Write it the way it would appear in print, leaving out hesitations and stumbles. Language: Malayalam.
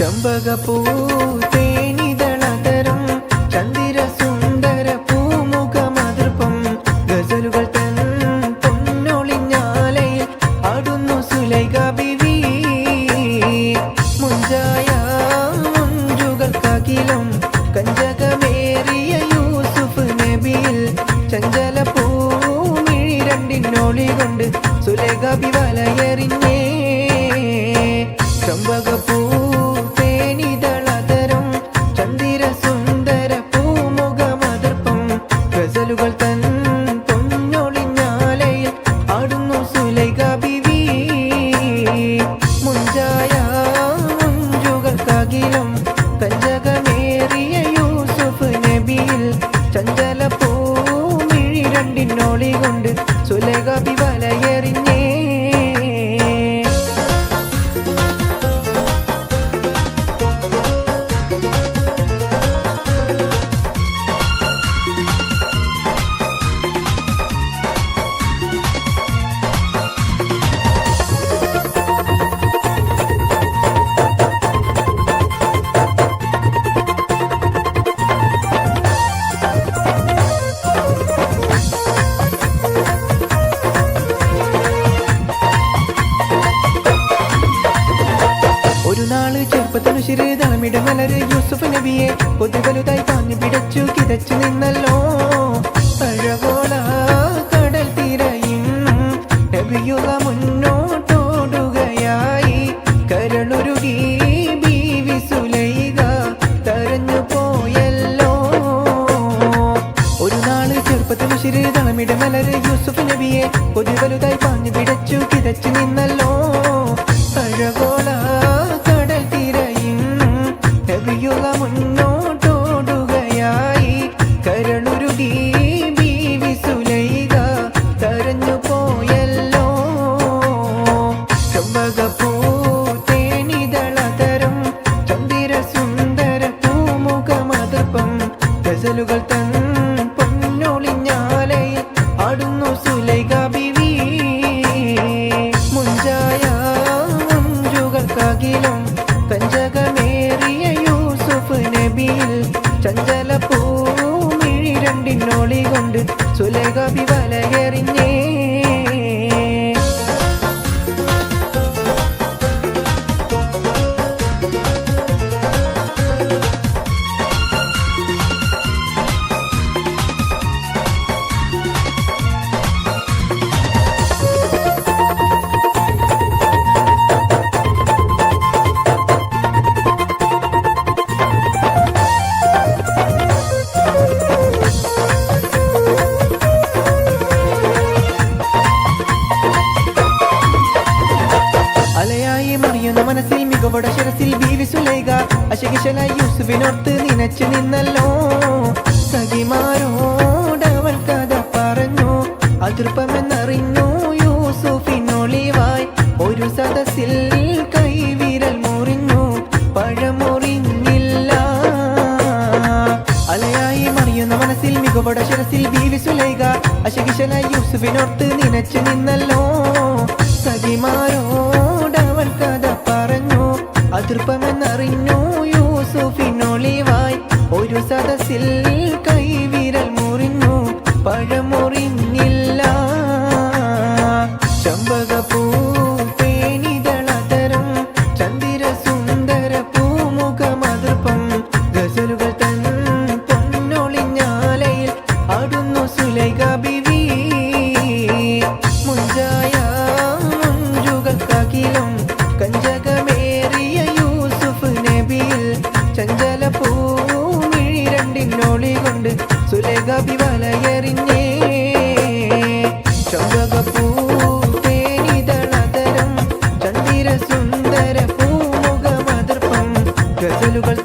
ചെമ്പകപ്പൂ തേനിതളതരം ചന്ദിര സുന്ദര പൂമുഖമതൃപ്പം ഗസലുകൾ തൻ പൊന്നൊളിഞ്ഞാലയിൽ ആടുന്നു സുലൈഖ ബീവി. മുഞ്ചായ മുഞ്ചുകൾക്കകിലും കഞ്ചകമേറിയ യൂസുഫ് നബിയിൽ ചഞ്ചല പൂമിഴി രണ്ടിനൊളി കൊണ്ട് സുലൈഖ ബി വലയെറിഞ്ഞേ. ചെമ്പകപ്പൂ തേനിതളതരം ചന്ദിര സുന്ദര പൂമുഖമതൃപ്പം ഗസലുകൾ തൻ പൊന്നൊളിഞ്ഞാലയിൽ ആടുന്നു സുലൈഖ ബീവി. മുഞ്ചായ മുഞ്ചുകൾക്കകിലും കഞ്ചകമേറിയ യൂസുഫ് നബിയിൽ ചഞ്ചല പൂമിഴി രണ്ടിനൊളി കൊണ്ട് സുലൈഖ ബി വലയെറിഞ്ഞേ. ഒരു നാള് ചെറുപ്പത്തിനു ശിരതളമിട മലര് യൂസുഫ് നബിയെ പൊതുവലുതായി പാഞ്ഞു പിടച്ചു കിതച്ചു നിന്നല്ലോ. അഴകോള കടൽ തിരയും നബിയുക മുന്നോട്ടോടുകയായി. കരളുരുകി ബീവി സുലൈഖ കരഞ്ഞു പോയല്ലോ. ഒരു നാള് ചെറുപ്പത്തിനു ശിരതളമിട മലര് യൂസുഫ് നബിയെ പൊതുവലുതായി പാഞ്ഞു പിടച്ചു കിതച്ചു നിന്നല്ലോ. അഴകോള കടൽ തിരയും നബിയുക മുന്നോട്ടോടുകയായി. കരളുരുകി ബീവി സുലൈഖ കരഞ്ഞു പോയല്ലോ. ചെമ്പകപ്പൂ തേനിതളതരം ചന്ദിര സുന്ദര പൂമുഖമതൃപ്പം ഗസലുകൾ തൻ പൊന്നൊളിഞ്ഞാലയിൽ ആടുന്നു സുലൈഖ ബീവി. മുഞ്ചായ മുഞ്ചുകൾക്കകിലും കഞ്ചകമേറിയ യൂസുഫ് നബിയിൽ ചഞ്ചല പൂമിഴി രണ്ടിനൊളി കൊണ്ട് സുലൈഖ ബി വലയെറിഞ്ഞേ. അലയായി മറിയുന്ന മനസ്സിൽ മികവട ശിരസിൽ ബീവി സുലൈഖ അശകിശലായി യൂസുഫിനോർത്ത് നിനച്ചു നിന്നല്ലോ. സഖിമാരോടവൾ കഥ പറഞ്ഞു അതൃപ്പമെന്നറിഞ്ഞു യൂസുഫിനൊളിവായി. ഒരു സദസ്സിൽ കൈവിരൽ മുറിഞ്ഞു പഴമുറിഞ്ഞില്ല. അലയായി മറിയുന്ന മനസ്സിൽ മികവട ശിരസിൽ ബീവി സുലൈഖ അശകിശലായി യൂസുഫിനോർത്ത് നിനച്ചു നിന്നല്ലോ. സഖിമാരോടവൾ കഥ പറഞ്ഞു അതൃപ്പമെന്നറിഞ്ഞു യൂസുഫിനൊളിവായി. ഒരു സദസ്സിൽ കൈവിരൽ മുറിഞ്ഞു പഴമുറിഞ്ഞില്ല. ചെമ്പകപ്പൂ തേനിതളതരം ചന്ദിര സുന്ദര പൂമുഖമതൃപ്പം ഗസലുകൾ തൻ പൊന്നൊളിഞ്ഞാലയിൽ ആടുന്നു സുലൈഖ ബീവി. മുഞ്ചായ മുഞ്ചുകൾക്കകിലും കഞ്ചകമേറിയ യൂസുഫ് നബിയിൽ ചഞ്ചല പൂമിഴി രണ്ടിനൊളി കൊണ്ട് സുലൈഖ ബി വലയെറിഞ്ഞേ. ചെമ്പകപ്പൂ തേനിതളതരം ചന്ദിര സുന്ദര പൂമുഖമതൃപ്പം ഗസലുകൾ